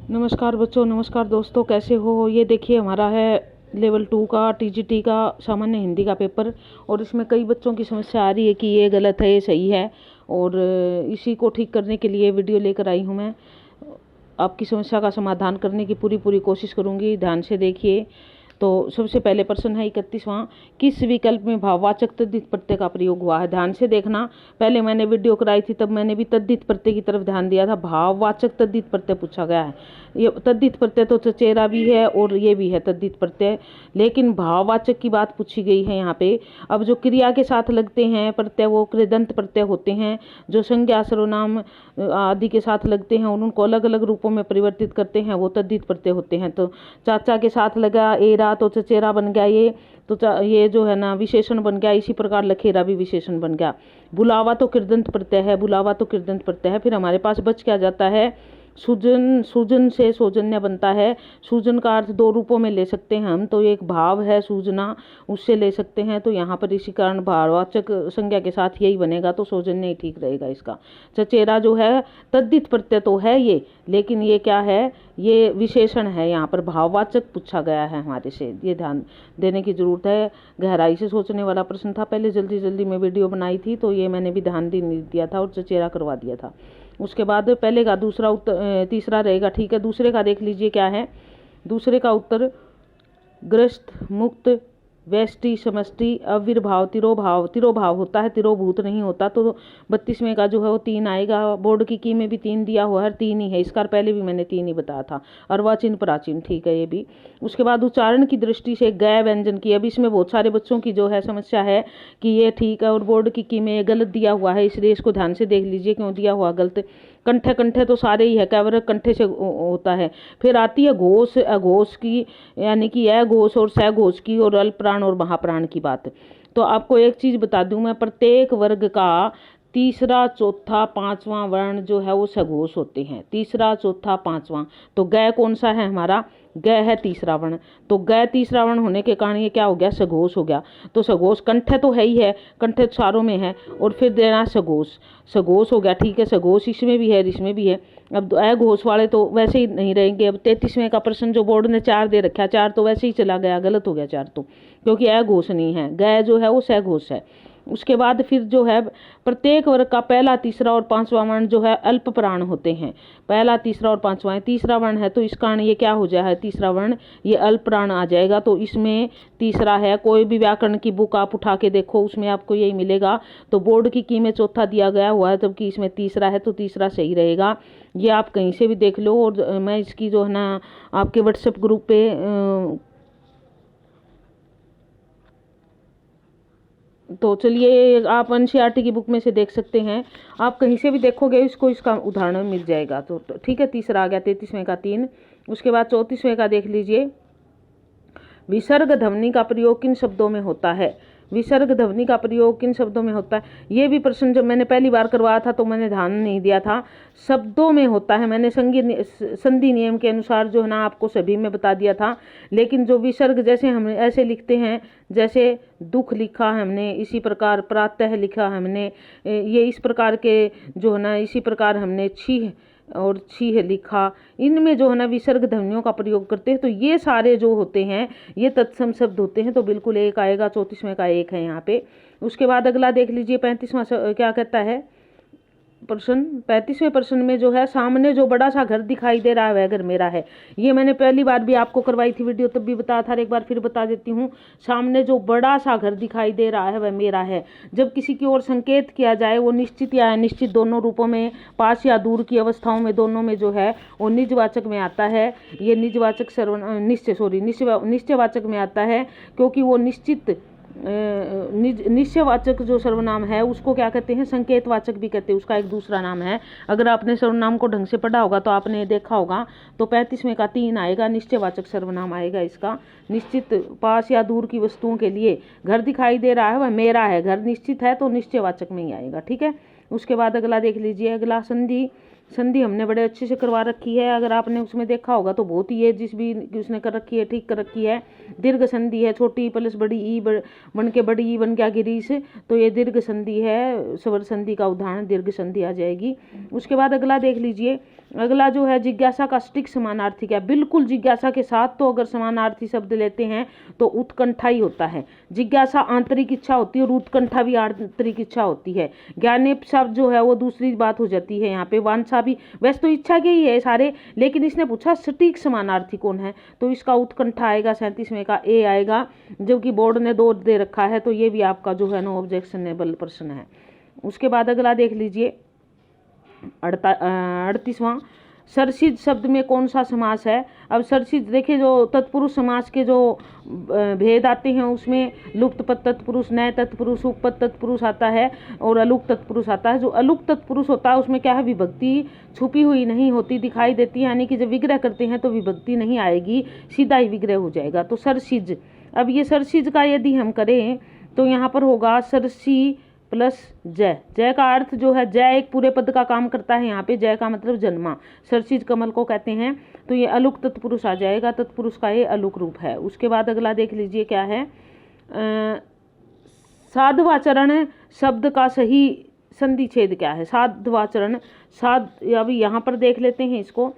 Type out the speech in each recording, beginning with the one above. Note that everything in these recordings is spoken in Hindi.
नमस्कार बच्चों, नमस्कार दोस्तों, कैसे हो। ये देखिए हमारा है लेवल 2 का टीजीटी का सामान्य हिंदी का पेपर। और इसमें कई बच्चों की समस्या आ रही है कि ये गलत है, ये सही है। और इसी को ठीक करने के लिए वीडियो लेकर आई हूँ मैं। आपकी समस्या का समाधान करने की पूरी कोशिश करूँगी। ध्यान से देखिए। तो सबसे पहले प्रश्न है 31वां, किस विकल्प में भाववाचक तद्धित प्रत्यय का प्रयोग हुआ है। ध्यान से देखना। पहले मैंने वीडियो कराई थी तब मैंने भी तद्धित प्रत्यय की तरफ ध्यान दिया था। भाववाचक तद्धित प्रत्यय पूछा गया है। ये तद्धित प्रत्यय तो चचेरा भी है और ये भी है तद्धित प्रत्यय, लेकिन भाववाचक की बात पूछी गई है यहाँ पे। अब जो क्रिया के साथ लगते हैं प्रत्यय वो कृदंत प्रत्यय होते हैं। जो संज्ञा सर्वनाम आदि के साथ लगते हैं और उनको अलग अलग रूपों में परिवर्तित करते हैं वो तद्धित प्रत्यय होते हैं। तो चाचा के साथ लगा एरा तो चचेरा बन गया ये। तो ये जो है ना विशेषण बन गया। इसी प्रकार लखेरा भी विशेषण बन गया। बुलावा तो कृदंत प्रत्यय है, बुलावा तो कृदंत प्रत्यय है। फिर हमारे पास बच क्या जाता है, सूजन। सूजन से सौजन्य बनता है। सूजन का अर्थ दो रूपों में ले सकते हैं हम। तो एक भाव है सूजना, उससे ले सकते हैं। तो यहाँ पर इसी कारण भाववाचक संज्ञा के साथ यही बनेगा, तो सौजन्य ही ठीक रहेगा इसका। चचेरा जो है तद्धित प्रत्यय तो है ये, लेकिन ये क्या है, ये विशेषण है। यहाँ पर भाववाचक पूछा गया है हमारे से, ये ध्यान देने की जरूरत है। गहराई से सोचने वाला प्रश्न था। पहले जल्दी में वीडियो बनाई थी तो ये मैंने भी ध्यान नहीं दिया था और चचेरा करवा दिया था। उसके बाद पहले का दूसरा उत्तर तीसरा रहेगा, ठीक है। दूसरे का देख लीजिए क्या है। दूसरे का उत्तर ग्रस्त, मुक्त, व्यष्टि, समष्टि, अविर्भाव, तिरोभाव। तिरोभाव होता है, तिरोभूत नहीं होता। तो 32वें का जो है वो 3 आएगा। बोर्ड की में भी 3 दिया हुआ है, 3 ही है इसका। पहले भी मैंने 3 ही बताया था। अर्वाचीन प्राचीन, ठीक है ये भी। उसके बाद उच्चारण की दृष्टि से गै व्यंजन की। अब इसमें बहुत सारे बच्चों की जो है समस्या है कि ये ठीक है और बोर्ड की में गलत दिया हुआ है, इसलिए इसको ध्यान से देख लीजिए क्यों दिया हुआ गलत। कंठे कंठे तो सारे ही है, केवल कंठे से होता है। फिर आती है घोष, अघोष की, यानी कि अघोष और सघोष की, और अल्पप्राण और महाप्राण की बात। तो आपको एक चीज बता दूं मैं, प्रत्येक वर्ग का तीसरा, चौथा, पांचवा वर्ण जो है वो सघोष होते हैं। तीसरा, चौथा, पांचवा। तो गै कौन सा है हमारा, गै है तीसरा वर्ण। तो गै तीसरा वर्ण होने के कारण ये क्या हो गया, सघोष हो गया। तो सघोष, कंठे तो है ही है, कंठे चारों में है, और फिर देना सघोष, सघोष हो गया, ठीक है। सघोष इसमें भी है, इसमें भी है। अब अघोष वाले तो वैसे ही नहीं रहेंगे। अब 33वें का प्रश्न जो बोर्ड ने 4 दे रखा है, 4 तो वैसे ही चला गया, गलत हो गया 4 तो, क्योंकि अघोष नहीं है। गै जो है वो सघोष है। उसके बाद फिर जो है प्रत्येक वर्ग का पहला, तीसरा और पांचवा वर्ण जो है अल्प प्राण होते हैं। पहला, तीसरा और पांचवा है। तीसरा वर्ण है तो इस कारण ये क्या हो जाए, तीसरा वर्ण ये अल्प प्राण आ जाएगा। तो इसमें तीसरा है। कोई भी व्याकरण की बुक आप उठा के देखो, उसमें आपको यही मिलेगा। तो बोर्ड की में चौथा दिया गया हुआ है, जबकि इसमें तीसरा है, तो तीसरा सही रहेगा। ये आप कहीं से भी देख लो। और मैं इसकी जो है ना आपके व्हाट्सएप ग्रुप पे तो चलिए आप एनसीईआरटी की बुक में से देख सकते हैं। आप कहीं से भी देखोगे इसको, इसका उदाहरण मिल जाएगा। तो ठीक है, तीसरा आ गया 33वें का 3। उसके बाद 34वें का देख लीजिए, विसर्ग ध्वनि का प्रयोग किन शब्दों में होता है। विसर्ग ध्वनि का प्रयोग किन शब्दों में होता है। ये भी प्रश्न जब मैंने पहली बार करवाया था तो मैंने ध्यान नहीं दिया था। शब्दों में होता है, मैंने संधि नियम के अनुसार जो है ना आपको सभी में बता दिया था। लेकिन जो विसर्ग जैसे हम ऐसे लिखते हैं, जैसे दुख लिखा है हमने, इसी प्रकार प्रातः लिखा हमने, ये इस प्रकार के जो है ना, इसी प्रकार हमने छीह और छीह लिखा, इनमें जो है ना विसर्ग ध्वनियों का प्रयोग करते हैं। तो ये सारे जो होते हैं ये तत्सम शब्द होते हैं। तो बिल्कुल एक आएगा, 34वें का 1 है यहाँ पे। उसके बाद अगला देख लीजिए 35वां क्या कहता है प्रश्न। 35वें प्रश्न में जो है, सामने जो बड़ा सा घर दिखाई दे रहा है वह घर मेरा है। ये मैंने पहली बार भी आपको करवाई थी वीडियो, तब भी बताया था, एक बार फिर बता देती हूँ। सामने जो बड़ा सा घर दिखाई दे रहा है वह मेरा है। जब किसी की ओर संकेत किया जाए, वो निश्चित या अनिश्चित दोनों रूपों में, पास या दूर की अवस्थाओं में, दोनों में जो है वो निजवाचक में आता है। ये निजवाचक निश्चयवाचक में आता है, क्योंकि वो निश्चित निश्चयवाचक जो सर्वनाम है उसको क्या कहते हैं, संकेतवाचक भी कहते हैं, उसका एक दूसरा नाम है। अगर आपने सर्वनाम को ढंग से पढ़ा होगा तो आपने देखा होगा। तो 35वें का 3 आएगा, निश्चयवाचक सर्वनाम आएगा इसका। निश्चित, पास या दूर की वस्तुओं के लिए घर दिखाई दे रहा है वह मेरा है। घर निश्चित है तो निश्चयवाचक में ही आएगा, ठीक है। उसके बाद अगला देख लीजिए, अगला संधि। संधि हमने बड़े अच्छे से करवा रखी है, अगर आपने उसमें देखा होगा तो बहुत ही है, जिस भी उसने कर रखी है ठीक कर रखी है। दीर्घ संधि है, छोटी ई प्लस बड़ी ई बन के बड़ी ई बन गया गिरीश, तो ये दीर्घ संधि है। स्वर संधि का उदाहरण दीर्घ संधि आ जाएगी। उसके बाद अगला देख लीजिए, अगला जो है जिज्ञासा का सटीक समानार्थी क्या है? बिल्कुल जिज्ञासा के साथ तो अगर समानार्थी शब्द लेते हैं तो उत्कंठा ही होता है। जिज्ञासा आंतरिक इच्छा होती है और उत्कंठा भी आंतरिक इच्छा होती है। ज्ञानेप शब्द जो है वो दूसरी बात हो जाती है। यहाँ पे वांछा भी, वैसे तो इच्छा के ही है सारे, लेकिन इसने पूछा सटीक समानार्थी कौन है, तो इसका उत्कंठा आएगा। 37वें का ए आएगा, जबकि बोर्ड ने 2 दे रखा है, तो ये भी आपका जो है नो ऑब्जेक्शनेबल प्रश्न है। उसके बाद अगला देख लीजिए 38वां, सरसिज शब्द में कौन सा समास है? अब सरसिज देखिए, जो तत्पुरुष समास के जो भेद आते हैं उसमें लुप्त पद तत्पुरुष, नए तत्पुरुष, उपपद तत्पुरुष आता है और अलुक तत्पुरुष आता है। जो अलुक तत्पुरुष होता है उसमें क्या है, विभक्ति छुपी हुई नहीं होती, दिखाई देती है, यानी कि जब विग्रह करते हैं तो विभक्ति नहीं आएगी, सीधा ही विग्रह हो जाएगा। तो सरसिज, अब ये सरसिज का यदि हम करें तो यहाँ पर होगा सरसी प्लस जय। जय का अर्थ जो है, जय एक पूरे पद का काम करता है, यहाँ पे जय का मतलब जन्मा, सरसिज कमल को कहते हैं, तो ये अलुक तत्पुरुष आ जाएगा, तत्पुरुष का ये अलुक रूप है। उसके बाद अगला देख लीजिए क्या है, साधवाचरण शब्द का सही संधि छेद क्या है? साधवाचरण, अभी यहाँ पर देख लेते हैं इसको।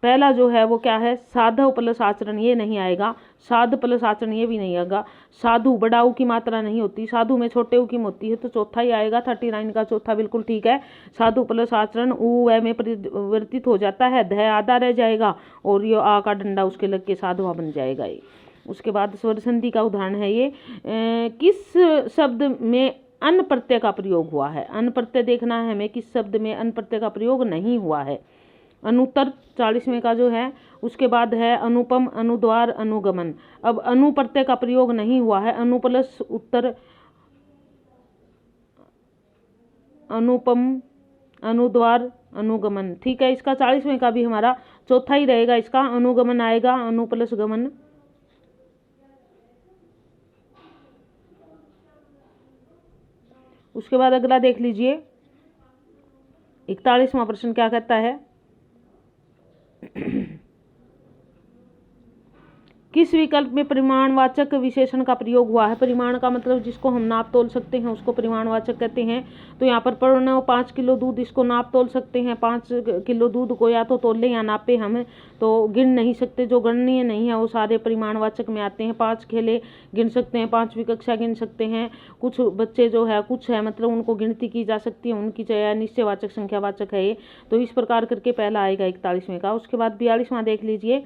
पहला जो है वो क्या है, साधव प्लस आचरण, ये नहीं आएगा। साध प्लस आचरण, ये भी नहीं आएगा। साधु, बड़ा ऊ की मात्रा नहीं होती, साधु में छोटे ऊ की होती है, तो चौथा ही आएगा। 39 का चौथा बिल्कुल ठीक है। साधु प्लस आचरण, ऊ व में परिवर्तित हो जाता है, ध आधा रह जाएगा और ये आ का डंडा उसके लग के साधुआ बन जाएगा ये। उसके बाद स्वर संधि का उदाहरण है ये, किस शब्द में अन प्रत्यय का प्रयोग हुआ है? अन प्रत्यय देखना है हमें, किस शब्द में अन प्रत्यय का प्रयोग नहीं हुआ है। अनुत्तर 40वें का जो है, उसके बाद है अनुपम, अनुद्वार, अनुगमन। अब अनु प्रत्यय का प्रयोग नहीं हुआ है, अनु प्लस उत्तर, अनुपम, अनुद्वार, अनुगमन, ठीक है। इसका 40वें का भी हमारा चौथा ही रहेगा, इसका अनुगमन आएगा, अनु प्लस गमन। उसके बाद अगला देख लीजिए 41वां प्रश्न क्या कहता है, किस विकल्प में परिमाणवाचक विशेषण का प्रयोग हुआ है? परिमाण का मतलब जिसको हम नाप तोल सकते हैं उसको परिमाणवाचक कहते हैं। तो यहाँ पर प्रणव 5 किलो दूध, इसको नाप तोल सकते हैं। 5 किलो दूध को या तो तोले या नापे हम, तो गिन नहीं सकते, जो गणनीय नहीं है वो सारे परिमाणवाचक में आते हैं। 5 खेले गिन सकते हैं, 5वीं कक्षा गिन सकते हैं। कुछ बच्चे जो है, कुछ है मतलब उनको गिनती की जा सकती है, उनकी चाहे निश्चयवाचक संख्यावाचक है ये। तो इस प्रकार करके पहला आएगा 41वें का। उसके बाद 42वां देख लीजिए,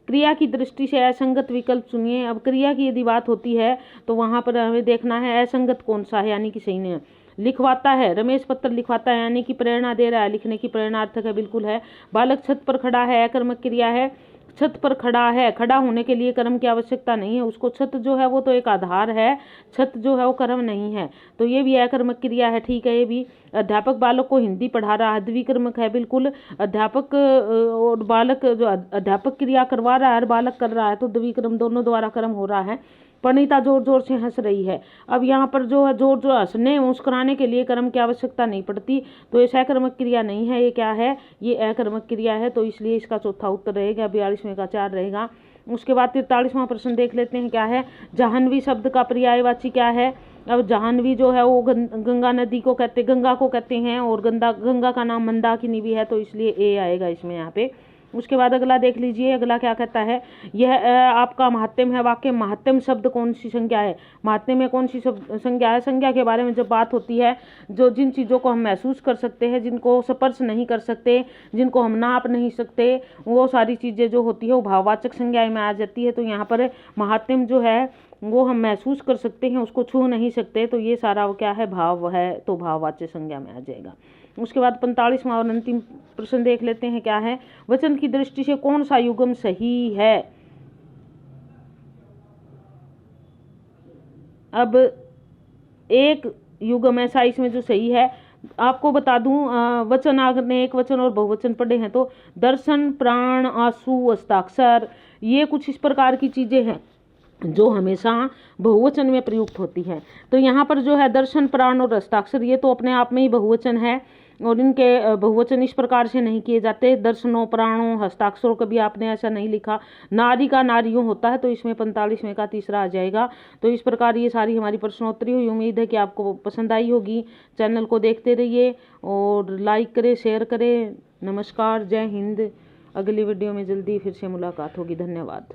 क्रिया की दृष्टि से असंगत विकल्प चुनिए। अब क्रिया की यदि बात होती है तो वहां पर हमें देखना है असंगत कौन सा है, यानी कि सही नहीं है। लिखवाता है, रमेश पत्र लिखवाता है, यानी कि प्रेरणा दे रहा है, लिखने की प्रेरणार्थक है, बिल्कुल है। बालक छत पर खड़ा है, अकर्मक क्रिया है। छत पर खड़ा है, खड़ा होने के लिए कर्म की आवश्यकता नहीं है उसको। छत जो है वो तो एक आधार है, छत जो है वो कर्म नहीं है, तो ये भी अकर्मक क्रिया है, ठीक है। ये भी अध्यापक बालक को हिंदी पढ़ा रहा है, द्विकर्मक है, बिल्कुल। अध्यापक और बालक, जो अध्यापक क्रिया करवा रहा है और बालक कर रहा है, तो द्विकर्म, दोनों द्वारा कर्म हो रहा है। परिणीता जोर जोर से हंस रही है। अब यहाँ पर जो है जोर जोर हंसने मुस्कुराने के लिए कर्म की आवश्यकता नहीं पड़ती, तो ये सकर्मक क्रिया नहीं है, ये क्या है, ये अकर्मक क्रिया है। तो इसलिए इसका चौथा उत्तर रहेगा, 42वें का 4 रहेगा। उसके बाद 43वां प्रश्न देख लेते हैं क्या है, जाह्नवी शब्द का पर्यायवाची क्या है? अब जाह्नवी जो है वो गंगा नदी को कहते, गंगा को कहते हैं, और गंगा का नाम मंदाकिनी भी है, तो इसलिए ए आएगा इसमें यहाँ पे। उसके बाद अगला देख लीजिए, अगला क्या कहता है, यह आपका महात्म्य है वाक्य। महात्म्य शब्द कौन सी संज्ञा है? महात्म्य में कौन सी संज्ञा है? संज्ञा के बारे में जब बात होती है, जो जिन चीज़ों को हम महसूस कर सकते हैं, जिनको स्पर्श नहीं कर सकते, जिनको हम नाप नहीं सकते, वो सारी चीज़ें जो होती है वो भाववाचक संज्ञा में आ जाती है। तो यहाँ पर महात्म्य जो है वो हम महसूस कर सकते हैं, उसको छू नहीं सकते, तो ये सारा वो क्या है, भाव है, तो भाववाचक संज्ञा में आ जाएगा। उसके बाद 45वां और अंतिम प्रश्न देख लेते हैं क्या है, वचन की दृष्टि से कौन सा युग्म सही है? अब एक युग्म ऐसा इसमें जो सही है, आपको बता दूं, वचन आपने एक वचन और बहुवचन पढ़े हैं, तो दर्शन, प्राण, आंसू, हस्ताक्षर, ये कुछ इस प्रकार की चीजें हैं जो हमेशा बहुवचन में प्रयुक्त होती है। तो यहाँ पर जो है दर्शन, प्राण और हस्ताक्षर, ये तो अपने आप में ही बहुवचन है, और इनके बहुवचन इस प्रकार से नहीं किए जाते। दर्शनों, प्राणों, हस्ताक्षरों कभी आपने ऐसा नहीं लिखा। नारी का नारियों होता है, तो इसमें 45वें का तीसरा आ जाएगा। तो इस प्रकार ये सारी हमारी प्रश्नोत्तरी हुई। उम्मीद है कि आपको पसंद आई होगी। चैनल को देखते रहिए और लाइक करें, शेयर करें। नमस्कार, जय हिंद। अगली वीडियो में जल्दी फिर से मुलाकात होगी। धन्यवाद।